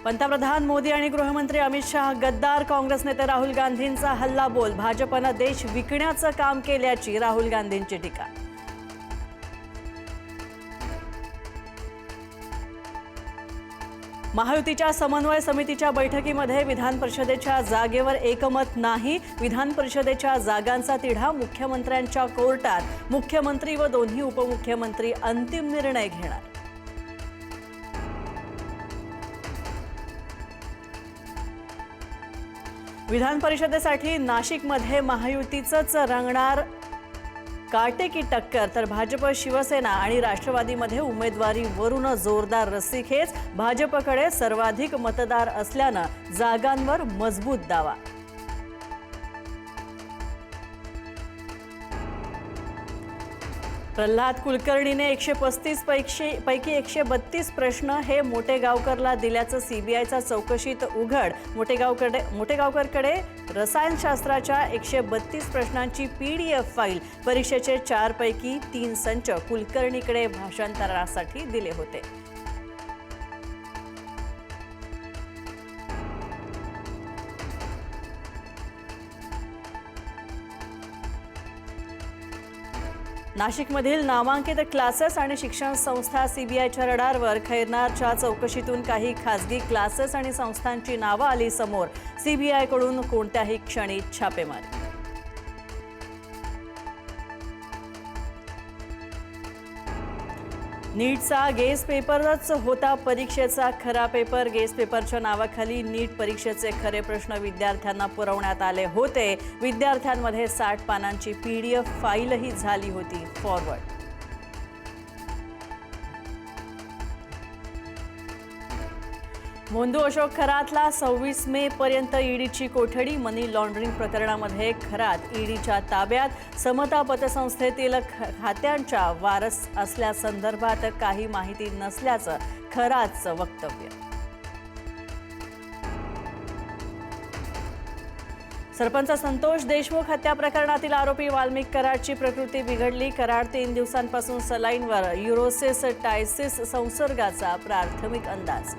पंतप्रधान मोदी आणि गृहमंत्री अमित शाह गद्दार काँग्रेस नेते राहुल गांधींचा हल्लाबोल. भाजपनं देश विकण्याचं काम केल्याची राहुल गांधींची टीका. महायुतीच्या समन्वय समितीच्या बैठकीमध्ये विधान परिषदेच्या जागेवर एकमत नाही. विधान परिषदेच्या जागांचा तिढा मुख्यमंत्र्यांच्या कोर्टात. मुख्यमंत्री व दोन्ही उपमुख्यमंत्री अंतिम निर्णय घेणार. विधान परिषदेसाठी नाशिकमध्ये महायुतीचंच रंगणार काटेकी टक्कर. तर भाजप, शिवसेना आणि राष्ट्रवादीमध्ये उमेदवारीवरून जोरदार रस्सीखेच. भाजपकडे सर्वाधिक मतदार असल्यानं जागांवर मजबूत दावा. प्रल्हाद कुलकर्णीने 135 पैकी 132 प्रश्न हे मोटेगावकरला दिल्याचं सीबीआयच्या चौकशीत उघड. मोटेगावकरकडे रसायनशास्त्राच्या 132 प्रश्नांची PDF फाईल. परीक्षेचे 4 पैकी 3 संच कुलकर्णीकडे भाषांतरासाठी दिले होते. नाशिकमधील नामांकित क्लासेस आणि शिक्षण संस्था सीबीआयच्या रडारवर. खैरनारच्या चौकशीतून काही खासगी क्लासेस आणि संस्थांची नावं आली समोर. सीबीआयकडून कोणत्याही क्षणी छापेमारी. नीटचा गेस पेपरच होता परीक्षेचा खरा पेपर. गेस पेपरच्या नावाखाली नीट परीक्षेचे खरे प्रश्न विद्यार्थ्यांना पुरवण्यात आले होते. विद्यार्थ्यांमध्ये 60 पानांची PDF फाईलही झाली होती फॉरवर्ड. मोंदू अशोक खरातला 26 मे पर्यंत ईडीची कोठडी. मनी लॉन्ड्रिंग प्रकरणामध्ये खरात ईडीच्या ताब्यात. समता पतसंस्थेतील खात्यांच्या वारस असल्यासंदर्भात काही माहिती नसल्याचं खरातचं वक्तव्य. सरपंच संतोष देशमुख हत्या प्रकरणातील आरोपी वाल्मिक कराडची प्रकृती बिघडली. कराड 3 दिवसांपासून सलाईनवर. युरोसिस्टायसिस संसर्गाचा प्राथमिक अंदाज.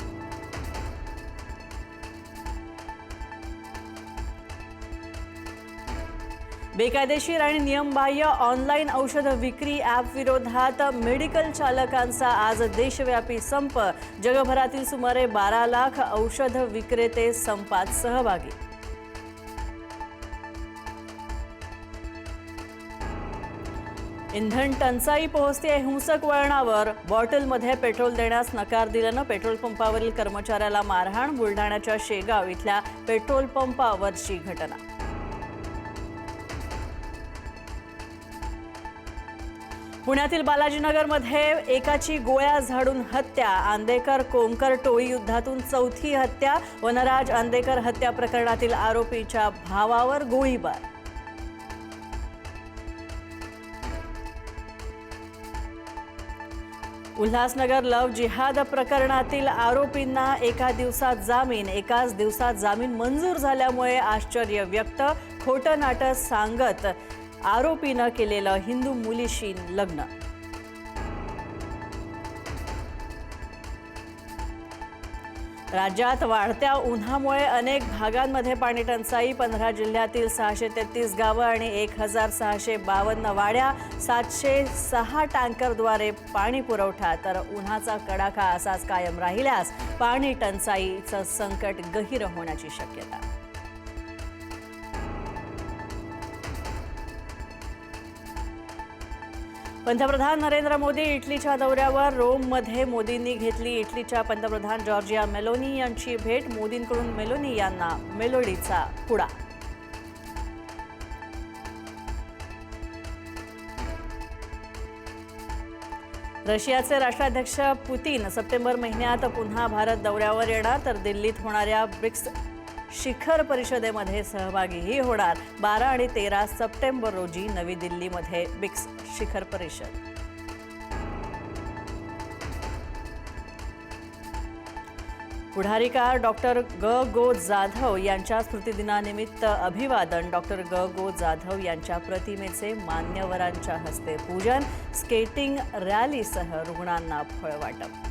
बेकायदेशीर आणि नियमबाह्य ऑनलाईन औषध विक्री ॲप विरोधात मेडिकल चालकांचा आज देशव्यापी संप. जगभरातील सुमारे 12 लाख औषध विक्रेते संपात सहभागी. इंधन टंचाई पोहोचते हिंसक वळणावर. बॉटलमध्ये पेट्रोल देण्यास नकार दिल्यानं पेट्रोल पंपावरील कर्मचाऱ्याला मारहाण. बुलढाण्याच्या शेगाव इथल्या पेट्रोल पंपावरची घटना. पुण्यातील बालाजीनगरमध्ये एकाची गोळ्या झाडून हत्या. आंदेकर कोमकर टोळी युद्धातून 4थी हत्या. वनराज आंदेकर हत्या प्रकरणातील आरोपीच्या भावावर गोळीबार. उल्हासनगर लव्ह जिहाद प्रकरणातील आरोपींना एकाच दिवसात जामीन मंजूर झाल्यामुळे आश्चर्य व्यक्त. खोटं नाटक सांगत आरोपीनं केलेलं हिंदू मुलीशी लग्न. राज्यात वाढत्या उन्हामुळे अनेक भागांमध्ये पाणी टंचाई. 15 जिल्ह्यातील 633 गावं आणि 1652 वाड्या. 706 टँकरद्वारे पाणी पुरवठा. तर उन्हाचा कडाका असाच कायम राहिल्यास पाणी टंचाईचं संकट गहिर होण्याची शक्यता. पंतप्रधान नरेंद्र मोदी इटलीच्या दौऱ्यावर. रोममध्ये मोदींनी घेतली इटलीच्या पंतप्रधान जॉर्जिया मेलोनी यांची भेट. मोदींकडून मेलोनी यांना मेलोडीचा पुडा. रशियाचे राष्ट्राध्यक्ष पुतीन सप्टेंबर महिन्यात पुन्हा भारत दौऱ्यावर येणार. तर दिल्लीत होणाऱ्या ब्रिक्स शिखर परिषदेमध्ये सहभागीही होणार. 12 आणि 13 सप्टेंबर रोजी नवी दिल्लीमध्ये ब्रिक्स शिखर परिषद. पुढारीकार डॉक्टर गो जाधव यांच्या स्मृतिदिनानिमित्त अभिवादन. डॉक्टर गो जाधव यांच्या प्रतिमेचे मान्यवरांच्या हस्ते पूजन. स्केटिंग रॅलीसह रुग्णांना फळवाटप.